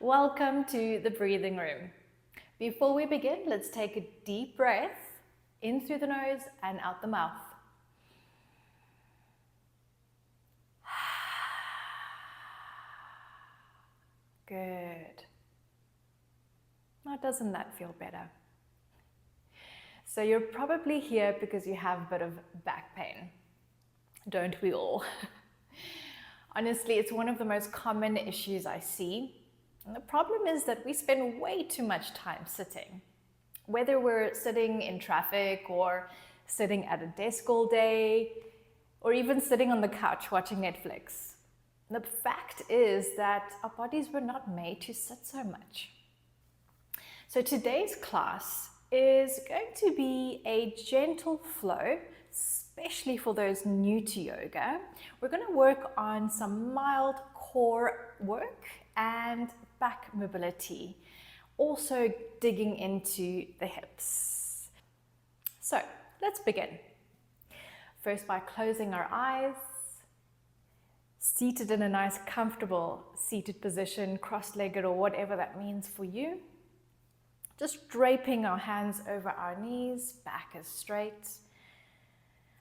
Welcome to the breathing room. Before we begin, let's take a deep breath in through the nose and out the mouth. Good. Now, doesn't that feel better? So you're probably here because you have a bit of back pain. Don't we all? Honestly, it's one of the most common issues I see. And the problem is that we spend way too much time sitting. Whether we're sitting in traffic or sitting at a desk all day, or even sitting on the couch watching Netflix. The fact is that our bodies were not made to sit so much. So today's class is going to be a gentle flow, especially for those new to yoga. We're going to work on some mild core work and back mobility, also digging into the hips. So let's begin. First, by closing our eyes, seated in a nice comfortable seated position, cross-legged or whatever that means for you. Just draping our hands over our knees, back is straight.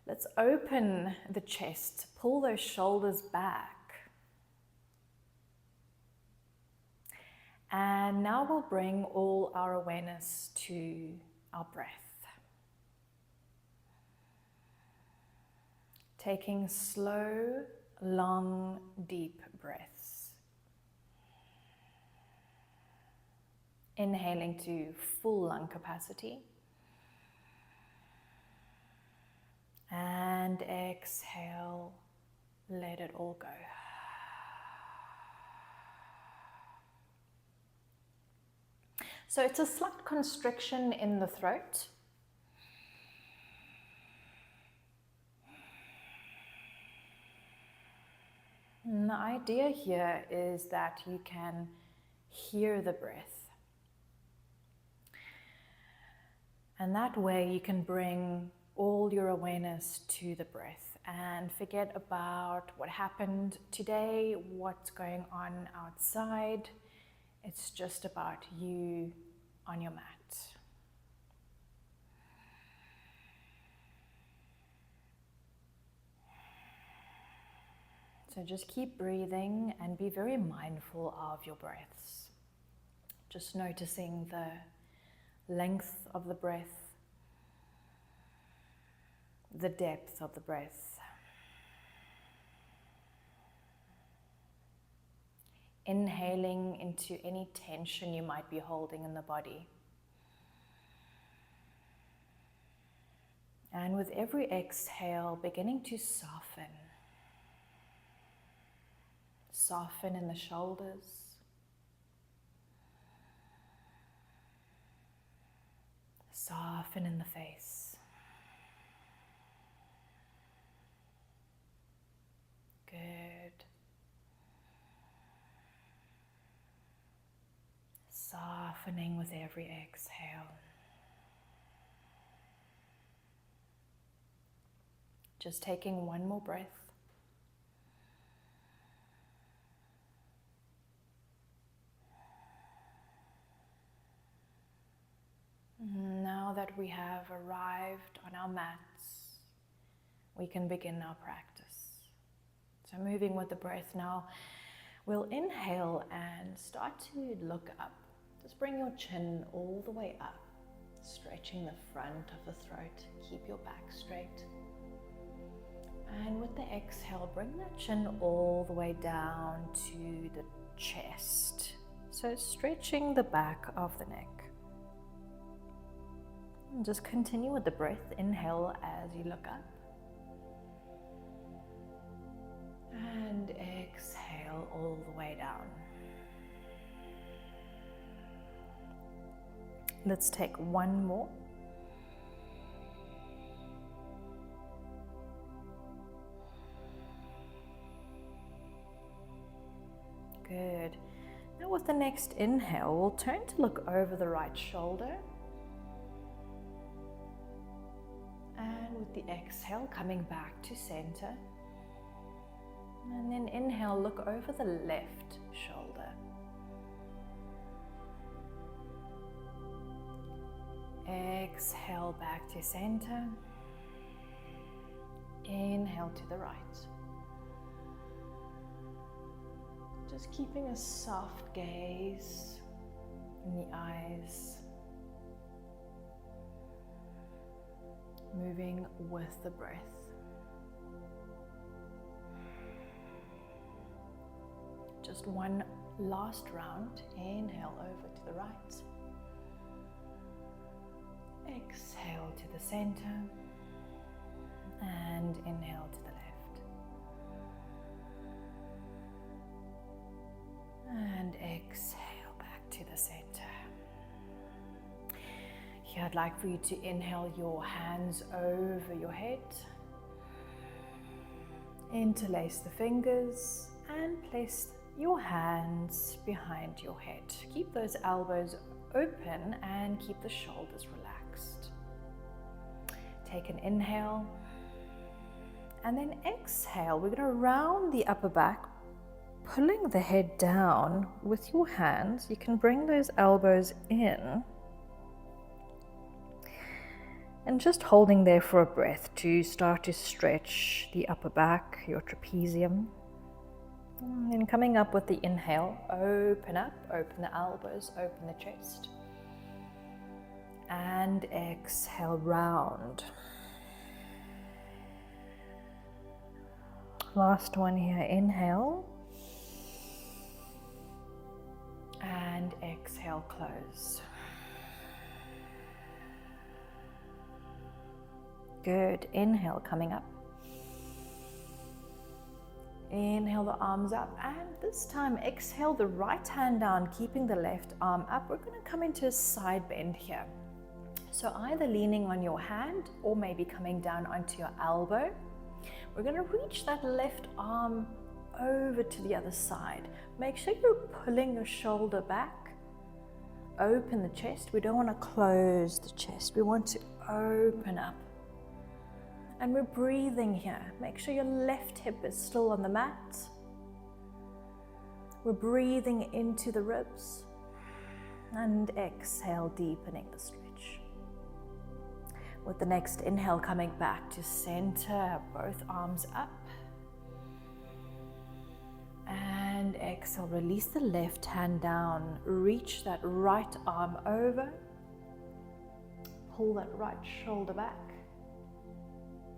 Let's open the chest, pull those shoulders back. And now we'll bring all our awareness to our breath. Taking slow, long, deep breaths. Inhaling to full lung capacity. And exhale, let it all go. So it's a slight constriction in the throat. And the idea here is that you can hear the breath. And that way you can bring all your awareness to the breath and forget about what happened today, what's going on outside. It's just about you on your mat. So just keep breathing and be very mindful of your breaths. Just noticing the length of the breath, the depth of the breath. Inhaling into any tension you might be holding in the body. And with every exhale, beginning to soften. Soften in the shoulders. Soften in the face. Good. Softening with every exhale. Just taking one more breath. Now that we have arrived on our mats, we can begin our practice. So moving with the breath now, we'll inhale and start to look up. Just bring your chin all the way up, stretching the front of the throat. Keep your back straight. And with the exhale, bring that chin all the way down to the chest. So stretching the back of the neck. And just continue with the breath. Inhale as you look up. And exhale all the way down. Let's take one more. Good. Now with the next inhale, we'll turn to look over the right shoulder. And with the exhale, coming back to center. And then inhale, look over the left shoulder. exhale back to center. Inhale to the right. Just keeping a soft gaze in the eyes. Moving with the breath. Just one last round. Inhale over to the right. Exhale to the center. And inhale to the left. And exhale back to the center. Here I'd like for you to inhale your hands over your head. Interlace the fingers and place your hands behind your head. Keep those elbows open and keep the shoulders relaxed. Take an inhale and then exhale. We're going to round the upper back, pulling the head down with your hands. You can bring those elbows in and just holding there for a breath to start to stretch the upper back, your trapezium. And then coming up with the inhale, open up, open the elbows, open the chest. And exhale, round. Last one here, inhale. And exhale, close. Good, inhale, coming up. Inhale the arms up, and this time exhale the right hand down, keeping the left arm up. We're going to come into a side bend here. So either leaning on your hand or maybe coming down onto your elbow. We're going to reach that left arm over to the other side. Make sure you're pulling your shoulder back. Open the chest. We don't want to close the chest. We want to open up. And we're breathing here. Make sure your left hip is still on the mat. We're breathing into the ribs. And exhale, deepening the stretch. With the next inhale, coming back to center, both arms up. And exhale, release the left hand down. Reach that right arm over. Pull that right shoulder back.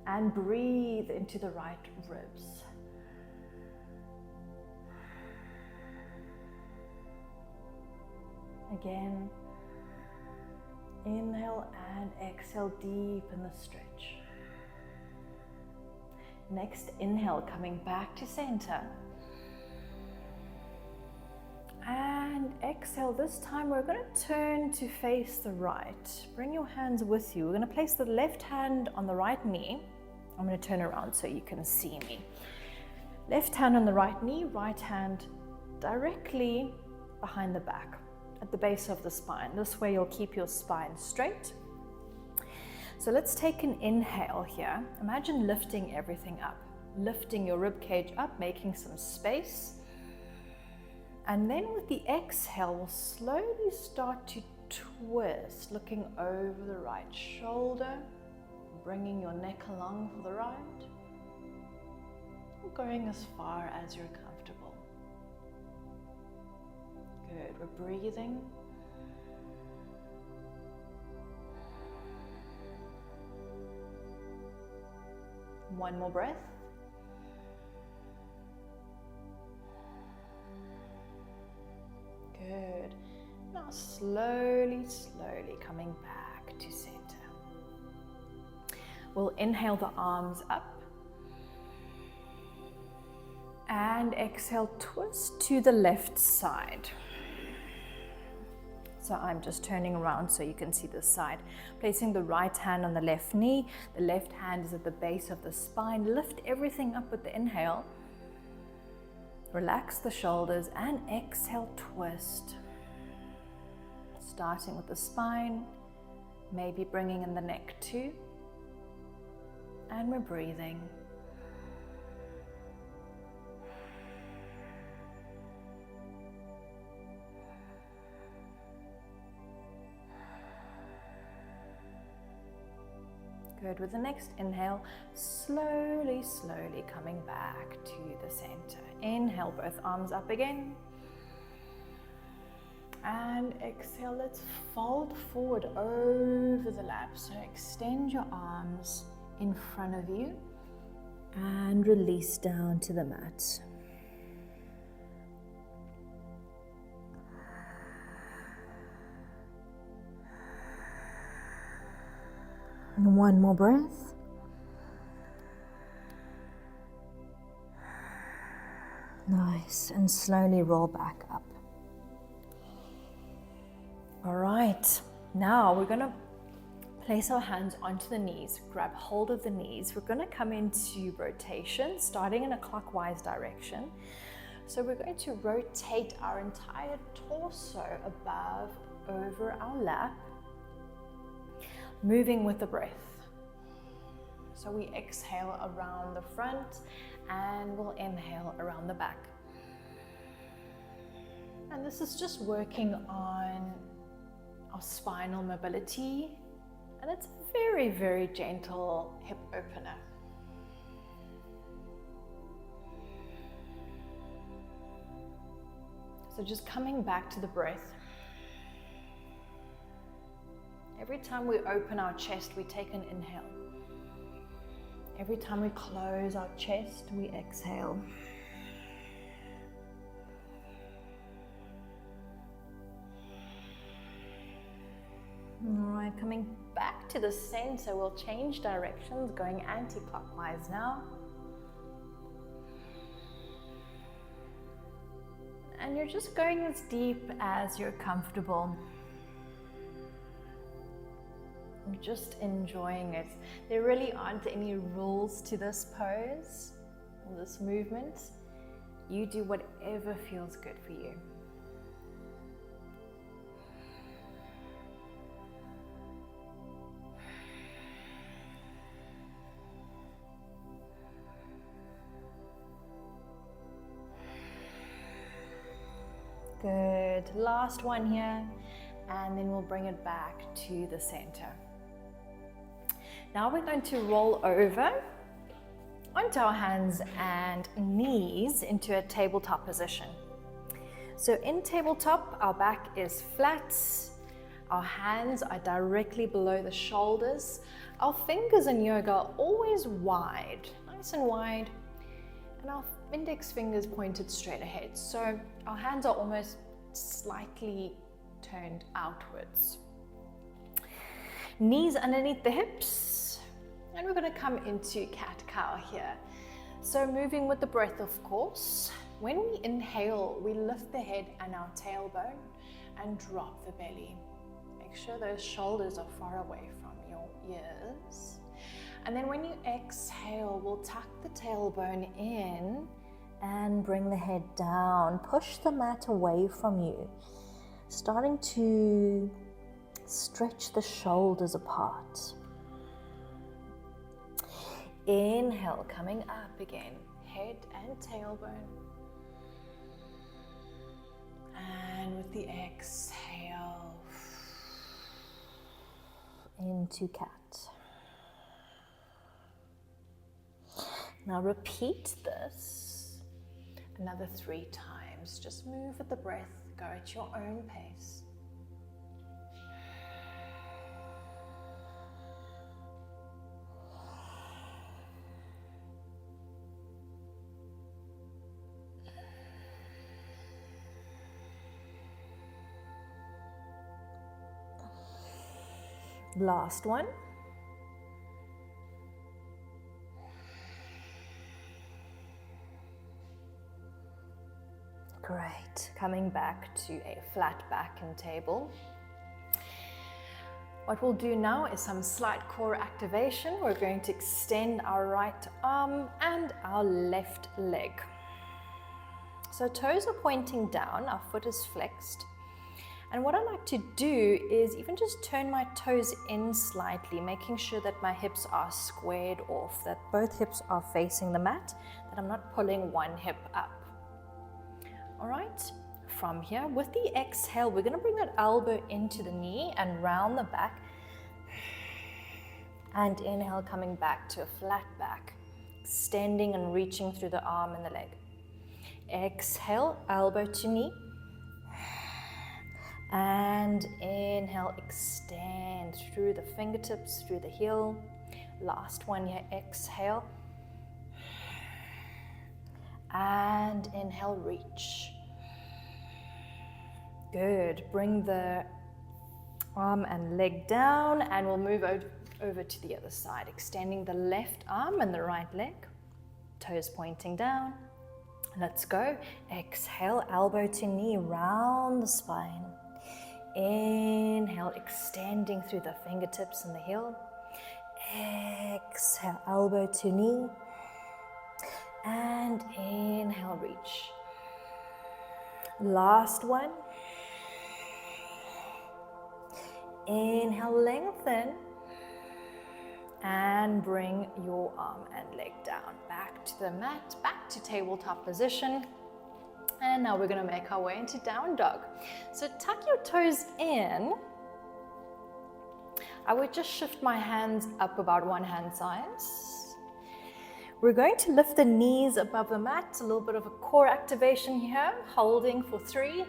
And breathe into the right ribs. Again, inhale and exhale, deepen the stretch. Next inhale, coming back to center. And exhale, this time we're going to turn to face the right. Bring your hands with you. We're going to place the left hand on the right knee. I'm going to turn around so you can see me. Left hand on the right knee, right hand directly behind the back, at the base of the spine. This way you'll keep your spine straight. So let's take an inhale here. Imagine lifting everything up, lifting your rib cage up, making some space. And then with the exhale, we'll slowly start to twist, looking over the right shoulder, bringing your neck along for the ride, going as far as you're comfortable. Good, we're breathing. One more breath. Good. Now slowly, slowly coming back to center. We'll inhale the arms up. And exhale, twist to the left side. So I'm just turning around so you can see this side. Placing the right hand on the left knee. The left hand is at the base of the spine. Lift everything up with the inhale. Relax the shoulders and exhale, twist. Starting with the spine, maybe bringing in the neck too. And we're breathing. Good. With the next inhale, slowly, slowly coming back to the center. Inhale, both arms up again. And exhale, let's fold forward over the lap. So extend your arms in front of you and release down to the mat. And one more breath. Nice, and slowly roll back up. All right, now we're gonna place our hands onto the knees, grab hold of the knees. We're gonna come into rotation, starting in a clockwise direction. So we're going to rotate our entire torso above, over our lap, moving with the breath. So we exhale around the front and we'll inhale around the back. And this is just working on our spinal mobility, and it's a very, very gentle hip opener. So just coming back to the breath. Every time we open our chest, we take an inhale. Every time we close our chest, we exhale. All right, coming back to the center, we'll change directions, going anti-clockwise now. And you're just going as deep as you're comfortable. I'm just enjoying it. There really aren't any rules to this pose, or this movement. You do whatever feels good for you. Good. Last one here, and then we'll bring it back to the center. Now we're going to roll over onto our hands and knees into a tabletop position. So in tabletop, our back is flat, our hands are directly below the shoulders, our fingers in yoga are always wide, nice and wide, and our index fingers pointed straight ahead. So our hands are almost slightly turned outwards. Knees underneath the hips, and we're going to come into cat-cow here. So moving with the breath, of course. When we inhale, we lift the head and our tailbone and drop the belly. Make sure those shoulders are far away from your ears. And then when you exhale, we'll tuck the tailbone in and bring the head down. Push the mat away from you, starting to stretch the shoulders apart. Inhale, coming up again, head and tailbone. And with the exhale, into cat. Now repeat this another 3 times. Just move with the breath, go at your own pace. Last one. Great. Coming back to a flat back and table. What we'll do now is some slight core activation. We're going to extend our right arm and our left leg. So toes are pointing down, our foot is flexed. And what I like to do is even just turn my toes in slightly, making sure that my hips are squared off, that both hips are facing the mat, that I'm not pulling one hip up. All right, from here, with the exhale, we're gonna bring that elbow into the knee and round the back. And inhale, coming back to a flat back, extending and reaching through the arm and the leg. Exhale, elbow to knee. And inhale, extend through the fingertips, through the heel. Last one here, exhale. And inhale, reach. Good. Bring the arm and leg down, and we'll move over to the other side, extending the left arm and the right leg, toes pointing down. Let's go. Exhale, elbow to knee, round the spine. Inhale, extending through the fingertips and the heel. Exhale, elbow to knee. And inhale, reach. Last one. Inhale, lengthen. And bring your arm and leg down. Back to the mat, back to tabletop position. And now we're going to make our way into down dog. So tuck your toes in. I would just shift my hands up about one hand size. We're going to lift the knees above the mat, a little bit of a core activation here, holding for 3,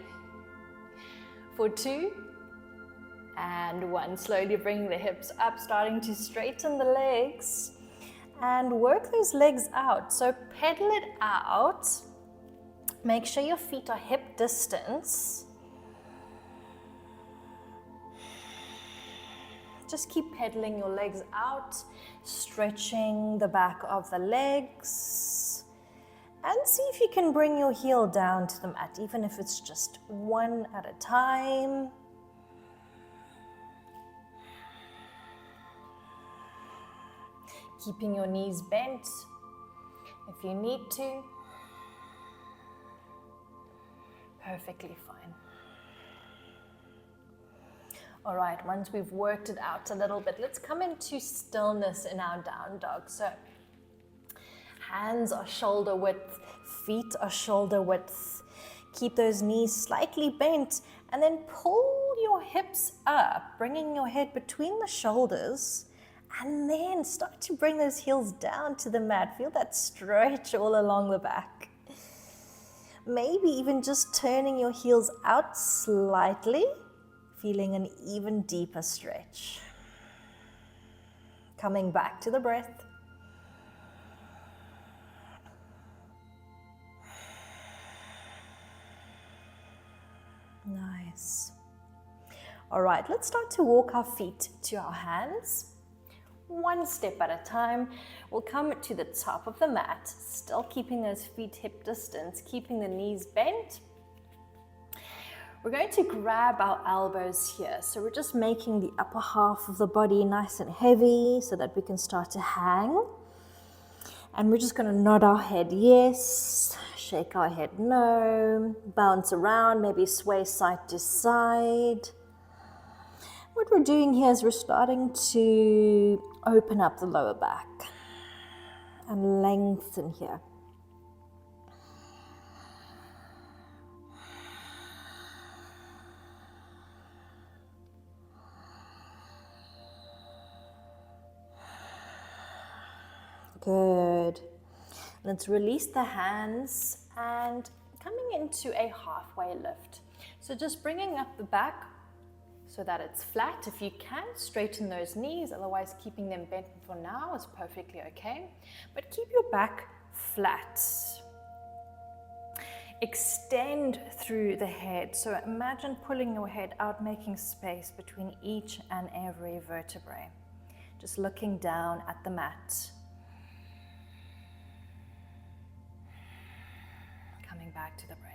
for 2, and 1. Slowly bringing the hips up, starting to straighten the legs and work those legs out. So pedal it out. Make sure your feet are hip distance. Just keep pedaling your legs out, stretching the back of the legs, and see if you can bring your heel down to the mat, even if it's just one at a time. Keeping your knees bent if you need to. Perfectly fine. All right, once we've worked it out a little bit, let's come into stillness in our down dog. So hands are shoulder width, feet are shoulder width. Keep those knees slightly bent, and then pull your hips up, bringing your head between the shoulders, and then start to bring those heels down to the mat. Feel that stretch all along the back. Maybe even just turning your heels out slightly, feeling an even deeper stretch. Coming back to the breath. Nice. All right, let's start to walk our feet to our hands. One step at a time. We'll come to the top of the mat, still keeping those feet hip distance, keeping the knees bent. We're going to grab our elbows here. So we're just making the upper half of the body nice and heavy so that we can start to hang. And we're just going to nod our head yes, shake our head no, bounce around, maybe sway side to side. What we're doing here is we're starting to open up the lower back and lengthen here. Good. Let's release the hands and coming into a halfway lift. So just bringing up the back so that it's flat. If you can, straighten those knees, otherwise keeping them bent for now is perfectly okay. But keep your back flat. Extend through the head. So imagine pulling your head out, making space between each and every vertebrae. Just looking down at the mat. Coming back to the breath.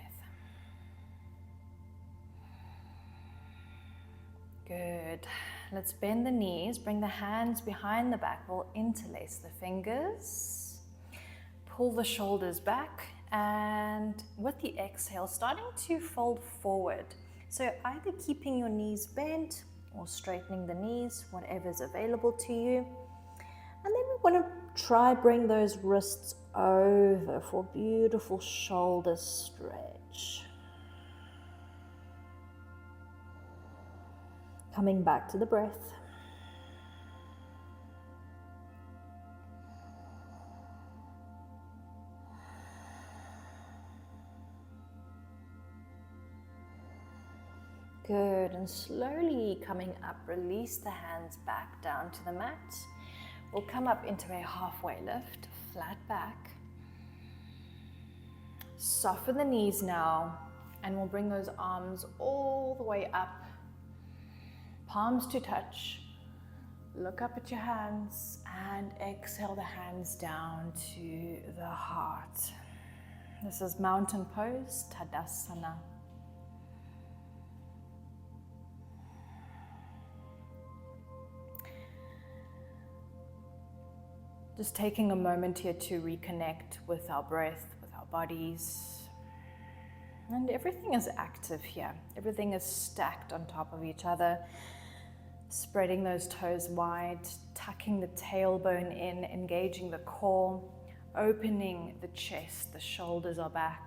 Good. Let's bend the knees, bring the hands behind the back. We'll interlace the fingers. Pull the shoulders back, and with the exhale, starting to fold forward. So either keeping your knees bent or straightening the knees, whatever's available to you. And then we want to try bring those wrists over for beautiful shoulder stretch. Coming back to the breath. Good, and slowly coming up, release the hands back down to the mat. We'll come up into a halfway lift, flat back. Soften the knees now, and we'll bring those arms all the way up, palms to touch. Look up at your hands and exhale the hands down to the heart. This is mountain pose, Tadasana. Just taking a moment here to reconnect with our breath, with our bodies. And everything is active here. Everything is stacked on top of each other. Spreading those toes wide, tucking the tailbone in, engaging the core, opening the chest, the shoulders are back.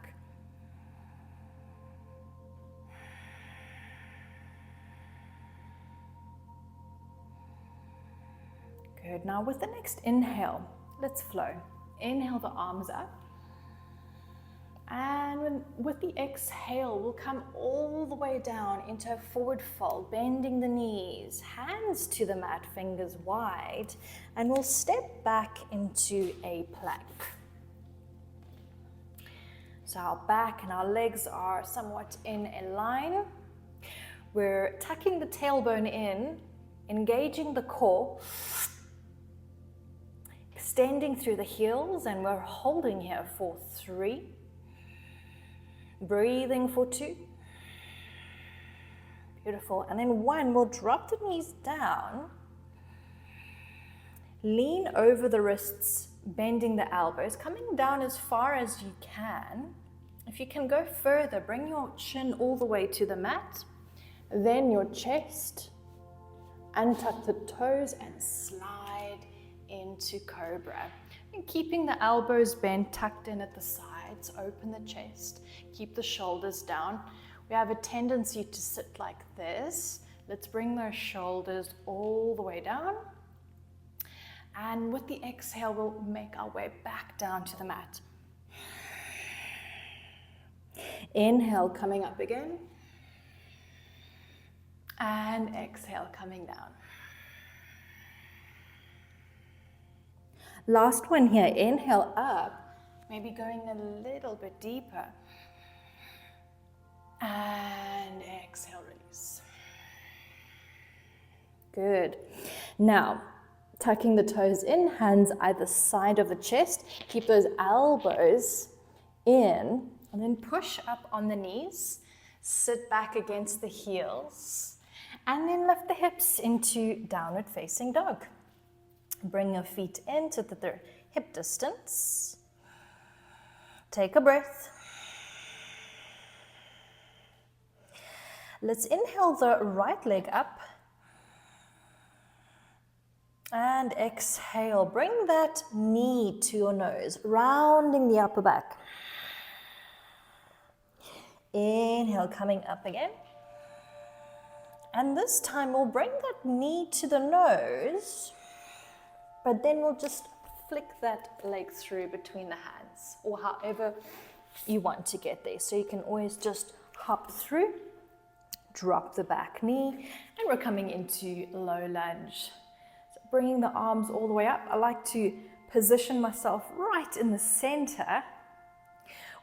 Good, now with the next inhale, let's flow. Inhale the arms up. And with the exhale, we'll come all the way down into a forward fold, bending the knees, hands to the mat, fingers wide, and we'll step back into a plank. So our back and our legs are somewhat in a line. We're tucking the tailbone in, engaging the core, extending through the heels, and we're holding here for 3. Breathing for 2. Beautiful. And then 1, we'll drop the knees down. Lean over the wrists, bending the elbows, coming down as far as you can. If you can go further, bring your chin all the way to the mat, then your chest, untuck the toes and slide into cobra. And keeping the elbows bent, tucked in at the sides, open the chest, keep the shoulders down. We have a tendency to sit like this. Let's bring those shoulders all the way down. And with the exhale, we'll make our way back down to the mat. Inhale, coming up again. And exhale, coming down. Last one here, inhale up, maybe going a little bit deeper. And exhale, release. Good. Now, tucking the toes in, hands either side of the chest. Keep those elbows in, and then push up on the knees. Sit back against the heels, and then lift the hips into downward facing dog. Bring your feet into the hip distance. Take a breath. Let's inhale the right leg up. And exhale, bring that knee to your nose, rounding the upper back. Inhale, coming up again. And this time we'll bring that knee to the nose, but then we'll just flick that leg through between the hands, or however you want to get there. So you can always just hop through, drop the back knee, and we're coming into low lunge. So bringing the arms all the way up. I like to position myself right in the center.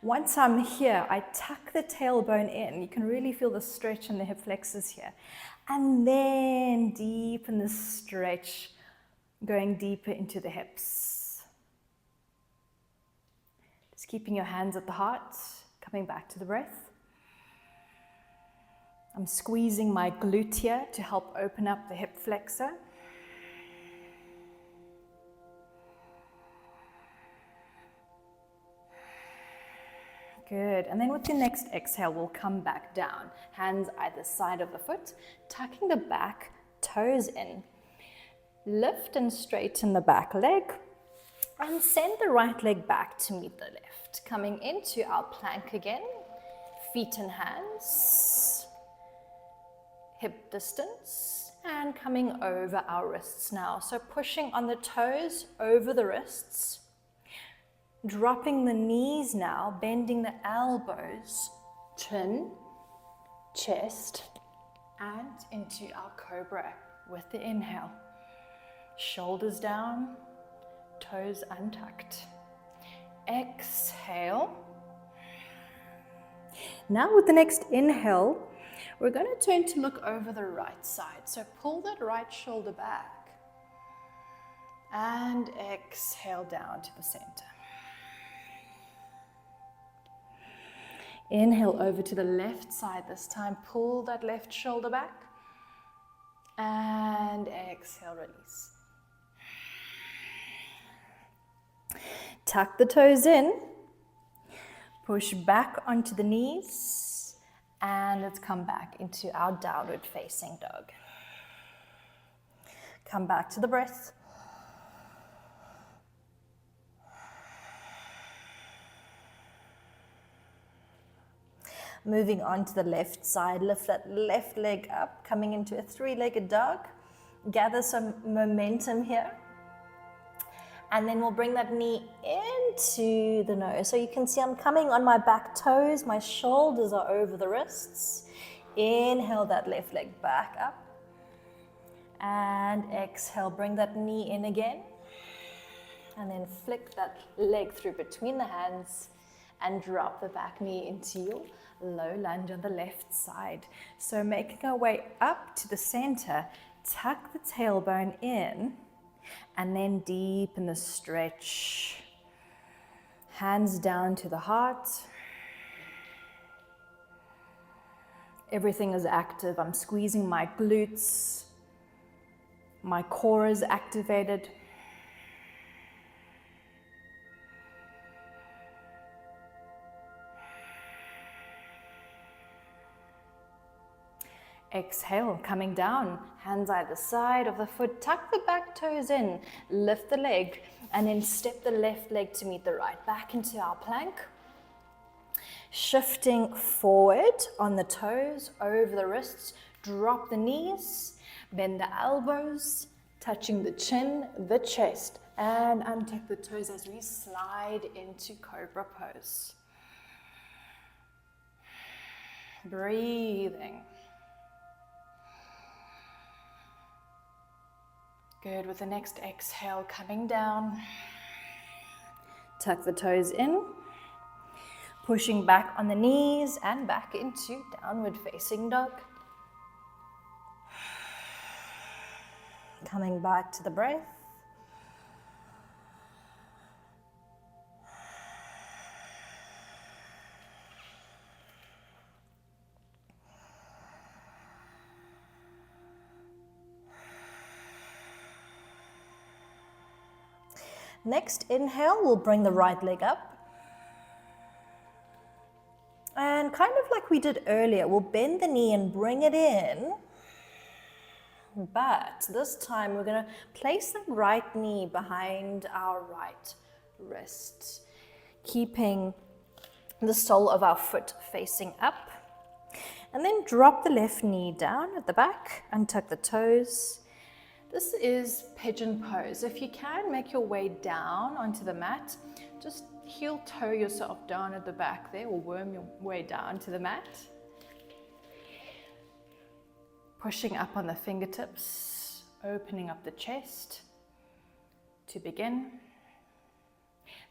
Once I'm here, I tuck the tailbone in. You can really feel the stretch in the hip flexors here. And then deepen the stretch, going deeper into the hips. Just keeping your hands at the heart, coming back to the breath. I'm squeezing my glute here to help open up the hip flexor. Good, and then with the next exhale, we'll come back down. Hands either side of the foot, tucking the back toes in. Lift and straighten the back leg, and send the right leg back to meet the left. Coming into our plank again, feet and hands, hip distance, and coming over our wrists now. So pushing on the toes over the wrists. Dropping the knees now, bending the elbows, chin, chest, and into our cobra with the inhale. Shoulders down, toes untucked. Exhale. Now with the next inhale, we're going to turn to look over the right side. So pull that right shoulder back and exhale down to the center. Inhale over to the left side this time. Pull that left shoulder back and exhale, release. Tuck the toes in, push back onto the knees, and let's come back into our downward facing dog. Come back to the breath. Moving on to the left side, lift that left leg up, coming into a three-legged dog. Gather some momentum here. And then we'll bring that knee into the nose. So you can see I'm coming on my back toes, my shoulders are over the wrists. Inhale that left leg back up. And exhale, bring that knee in again. And then flick that leg through between the hands and drop the back knee into your low lunge on the left side. So making our way up to the center, tuck the tailbone in and then deepen the stretch. Hands down to the heart. Everything is active. I'm squeezing my glutes. My core is activated. Exhale, coming down, hands either side of the foot, tuck the back toes in, lift the leg, and then step the left leg to meet the right, back into our plank. Shifting forward on the toes, over the wrists, drop the knees, bend the elbows, touching the chin, the chest, and untuck the toes as we slide into cobra pose. Breathing. Good, with the next exhale, coming down. Tuck the toes in. Pushing back on the knees and back into downward facing dog. Coming back to the breath. Next inhale, we'll bring the right leg up. And kind of like we did earlier, we'll bend the knee and bring it in. But this time we're going to place the right knee behind our right wrist, keeping the sole of our foot facing up. And then drop the left knee down at the back, untuck the toes. This is pigeon pose. If you can, make your way down onto the mat. Just heel toe yourself down at the back there, or worm your way down to the mat. Pushing up on the fingertips, opening up the chest to begin.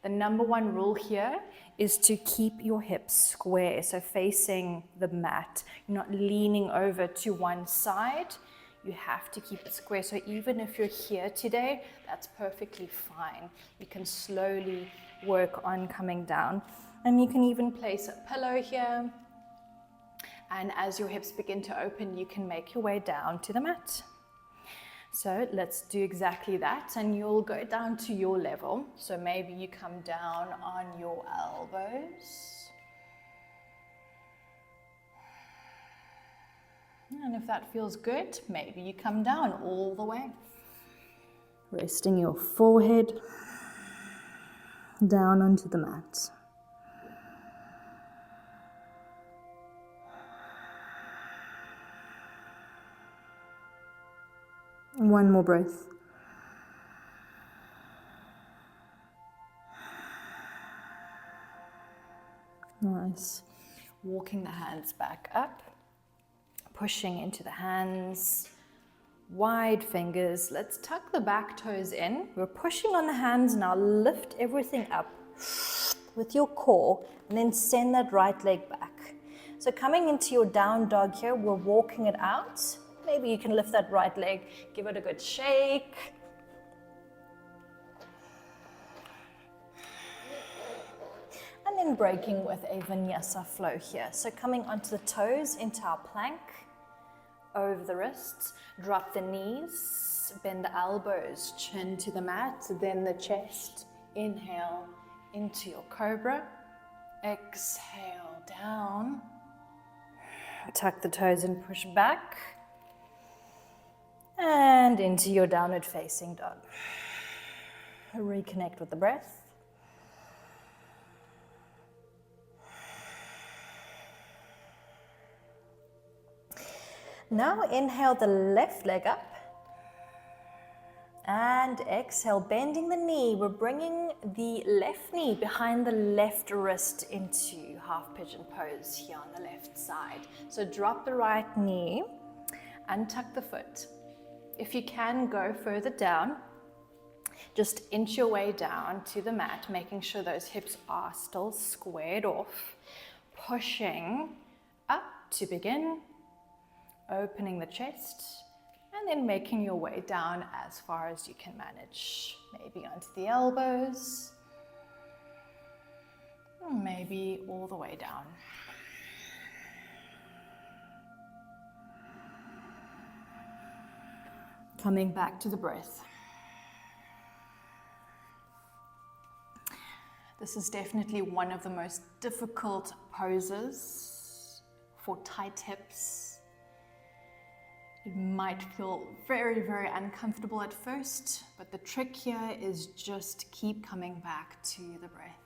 The number one rule here is to keep your hips square, so facing the mat. You're not leaning over to one side. You have to keep it square. So even if you're here today, that's perfectly fine. You can slowly work on coming down. And you can even place a pillow here. And as your hips begin to open, you can make your way down to the mat. So let's do exactly that. And you'll go down to your level. So maybe you come down on your elbows. And if that feels good, maybe you come down all the way. Resting your forehead down onto the mat. One more breath. Nice. Walking the hands back up. pushing into the hands, wide fingers. Let's tuck the back toes in. We're pushing on the hands now. Lift everything up with your core and then send that right leg back. So coming into your down dog here, we're walking it out. Maybe you can lift that right leg, give it a good shake. And then breaking with a vinyasa flow here. So coming onto the toes into our plank, over the wrists, drop the knees, bend the elbows, chin to the mat, then the chest. Inhale into your cobra, exhale down, tuck the toes and push back, and into your downward facing dog. Reconnect with the breath. Now inhale the left leg up and exhale, bending the knee. We're bringing the left knee behind the left wrist into half pigeon pose here on the left side. So drop the right knee and tuck the foot. If you can go further down, just inch your way down to the mat, making sure those hips are still squared off, pushing up to begin. Opening the chest, and then making your way down as far as you can manage. Maybe onto the elbows, maybe all the way down. Coming back to the breath. This is definitely one of the most difficult poses for tight hips. It might feel very, very uncomfortable at first, but the trick here is just keep coming back to the breath.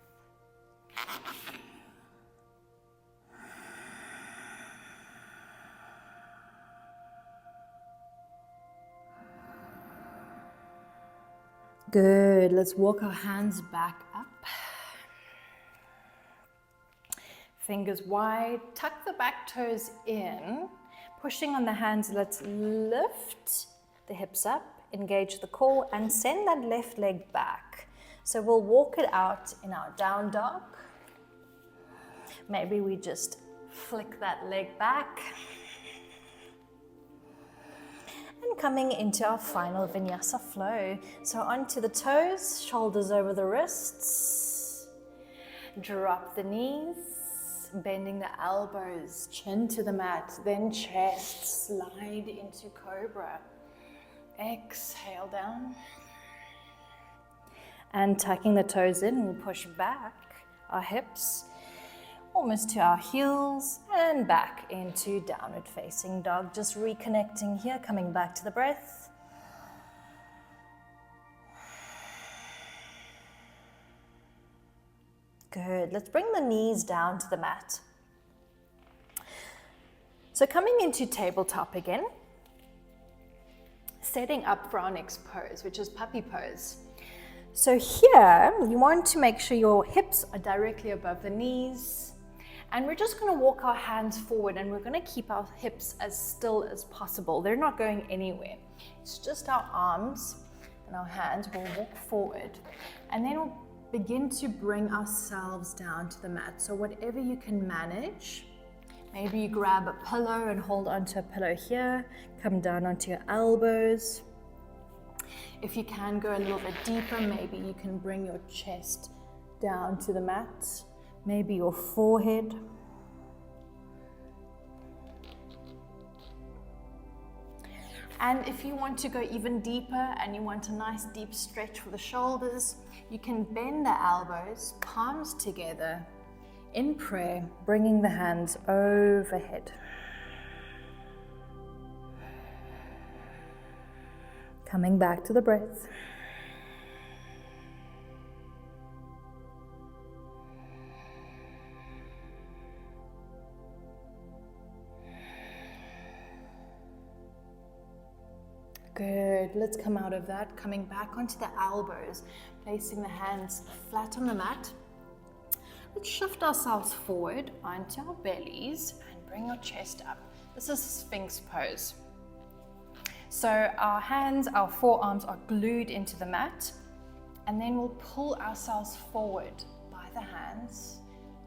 Good. Let's walk our hands back up. Fingers wide, tuck the back toes in. Pushing on the hands, let's lift the hips up, engage the core, and send that left leg back. So we'll walk it out in our down dog. Maybe we just flick that leg back. And coming into our final vinyasa flow. So onto the toes, shoulders over the wrists. Drop the knees. Bending the elbows, chin to the mat, then chest, slide into cobra. Exhale down. And tucking the toes in, we'll push back our hips, almost to our heels, and back into downward facing dog. Just reconnecting here, coming back to the breath. Good. Let's bring the knees down to the mat. So coming into tabletop again, setting up for our next pose, which is puppy pose. So here, you want to make sure your hips are directly above the knees, and we're just going to walk our hands forward, and we're going to keep our hips as still as possible. They're not going anywhere. It's just our arms and our hands will walk forward, and then we'll begin to bring ourselves down to the mat. So whatever you can manage, maybe you grab a pillow and hold onto a pillow here, come down onto your elbows. If you can go a little bit deeper, maybe you can bring your chest down to the mat, maybe your forehead. And if you want to go even deeper and you want a nice deep stretch for the shoulders, you can bend the elbows, palms together in prayer, bringing the hands overhead. Coming back to the breath. Good. Let's come out of that, coming back onto the elbows, placing the hands flat on the mat. Let's shift ourselves forward onto our bellies and bring our chest up. This is Sphinx pose. So our hands, our forearms are glued into the mat, and then we'll pull ourselves forward by the hands,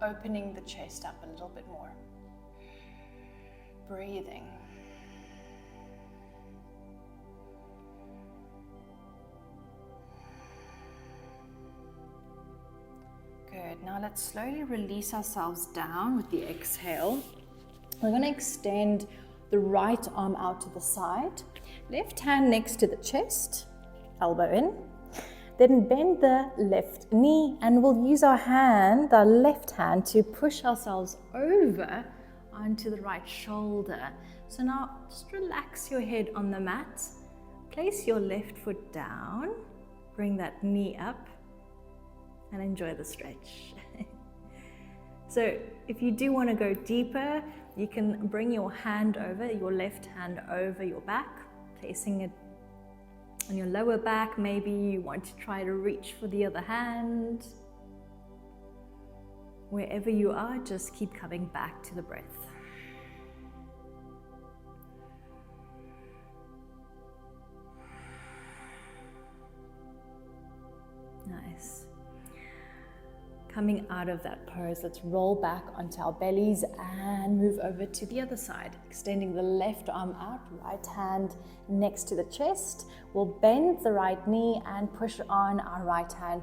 opening the chest up a little bit more. Breathing. Good. Now let's slowly release ourselves down with the exhale. We're going to extend the right arm out to the side, left hand next to the chest, elbow in. Then bend the left knee, and we'll use our hand, our left hand, to push ourselves over onto the right shoulder. So now just relax your head on the mat. Place your left foot down, bring that knee up, and enjoy the stretch. So if you do want to go deeper, you can bring your hand over, your left hand over your back, placing it on your lower back. Maybe you want to try to reach for the other hand. Wherever you are, just keep coming back to the breath. Nice. Coming out of that pose, let's roll back onto our bellies and move over to the other side. Extending the left arm out, right hand next to the chest. We'll bend the right knee and push on our right hand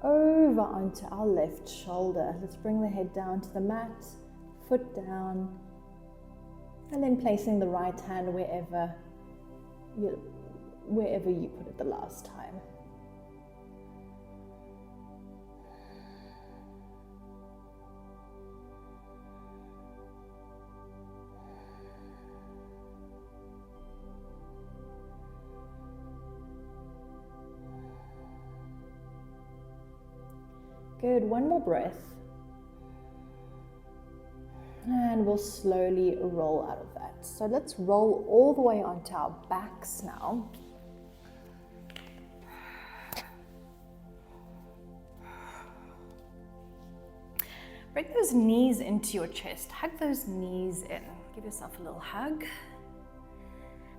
over onto our left shoulder. Let's bring the head down to the mat, foot down, and then placing the right hand wherever you put it the last time. Good, one more breath. And we'll slowly roll out of that. So let's roll all the way onto our backs now. Bring those knees into your chest. Hug those knees in. Give yourself a little hug.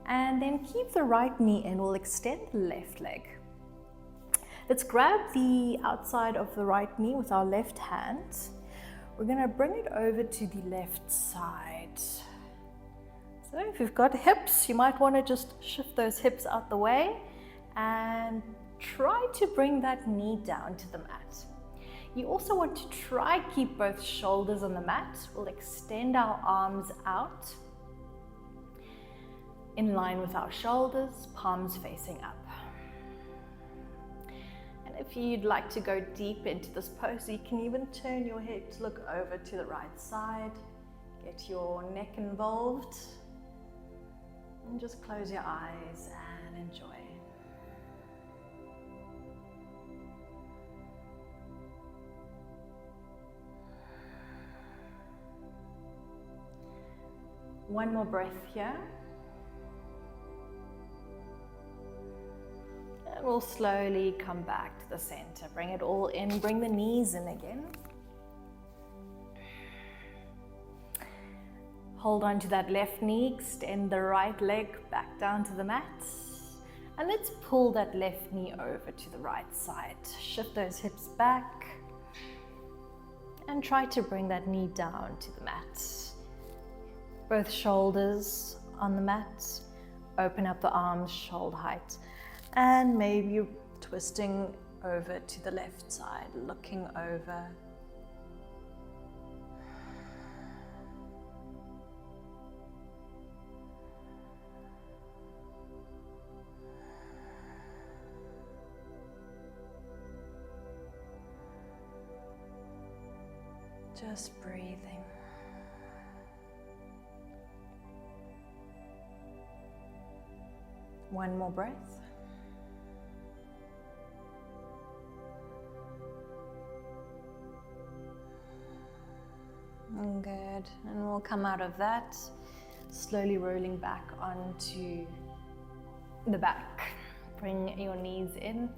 And then keep the right knee in. We'll extend the left leg. Let's grab the outside of the right knee with our left hand. We're going to bring it over to the left side. So if you've got hips, you might want to just shift those hips out the way and try to bring that knee down to the mat. You also want to try keep both shoulders on the mat. We'll extend our arms out in line with our shoulders, palms facing up. If you'd like to go deep into this pose, you can even turn your head to look over to the right side. Get your neck involved. And just close your eyes and enjoy. One more breath here. And we'll slowly come back to the center. Bring it all in. Bring the knees in again. Hold on to that left knee. Extend the right leg back down to the mat. And let's pull that left knee over to the right side. Shift those hips back. And try to bring that knee down to the mat. Both shoulders on the mat. Open up the arms shoulder height. And maybe you're twisting over to the left side, looking over. Just breathing. One more breath. Good, and we'll come out of that, slowly rolling back onto the back. Bring your knees in.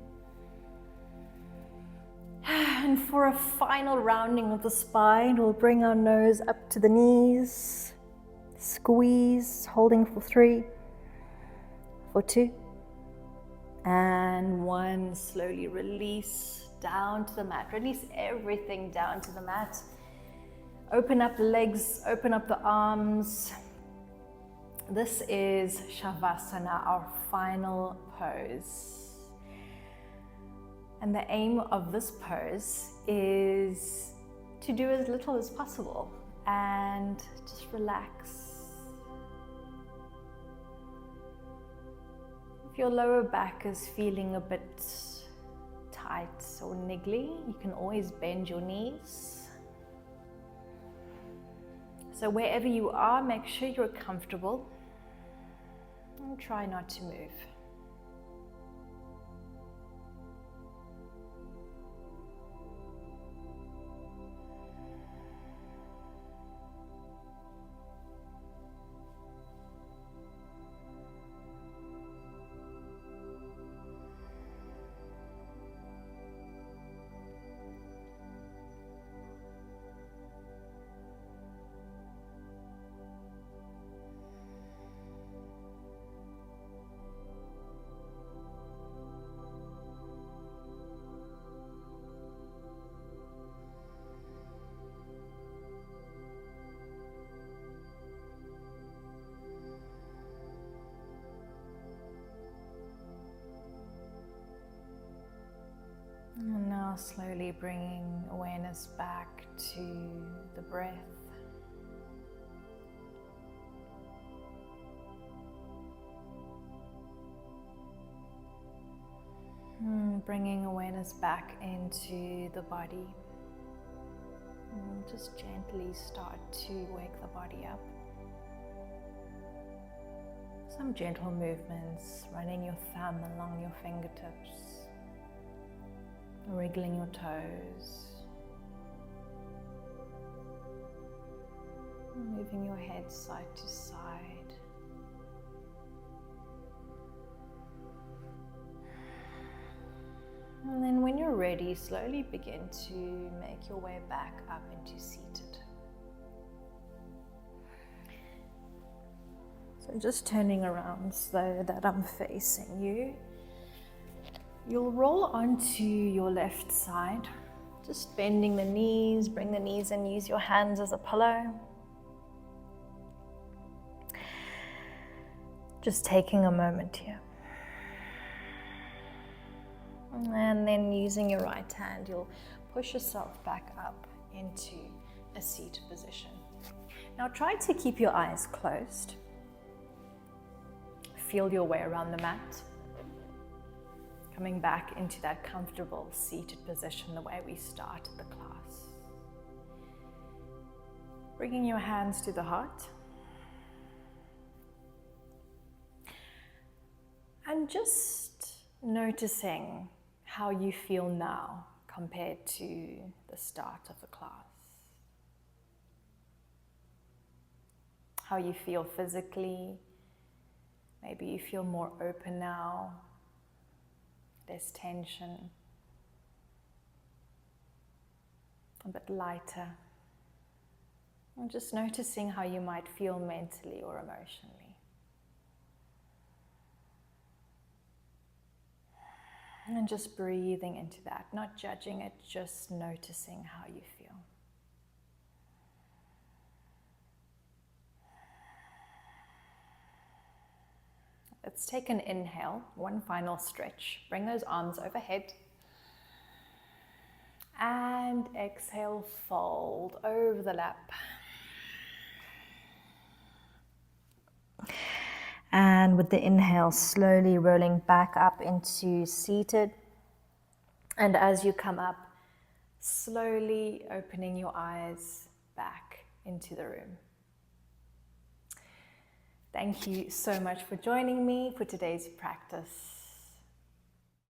And for a final rounding of the spine, we'll bring our nose up to the knees. Squeeze, holding for 3, for 2, and 1. Slowly release down to the mat. Release everything down to the mat. Open up the legs, open up the arms. This is Shavasana, our final pose. And the aim of this pose is to do as little as possible and just relax. If your lower back is feeling a bit tight or niggly, you can always bend your knees. So wherever you are, make sure you're comfortable and try not to move. And now slowly bringing awareness back to the breath. Bringing awareness back into the body. And just gently start to wake the body up. Some gentle movements, running your thumb along your fingertips. Wriggling your toes, moving your head side to side. And then when you're ready, slowly begin to make your way back up into seated. So just turning around so that I'm facing you. You'll roll onto your left side, just bending the knees, bring the knees in, use your hands as a pillow. Just taking a moment here. And then using your right hand, you'll push yourself back up into a seated position. Now try to keep your eyes closed. Feel your way around the mat. Coming back into that comfortable seated position the way we started the class. Bringing your hands to the heart. And just noticing how you feel now compared to the start of the class. How you feel physically. Maybe you feel more open now. Less tension, a bit lighter. And just noticing how you might feel mentally or emotionally. And just breathing into that, not judging it, just noticing how you feel. Let's take an inhale, one final stretch. Bring those arms overhead. And exhale, fold over the lap. And with the inhale, slowly rolling back up into seated. And as you come up, slowly opening your eyes back into the room. Thank you so much for joining me for today's practice.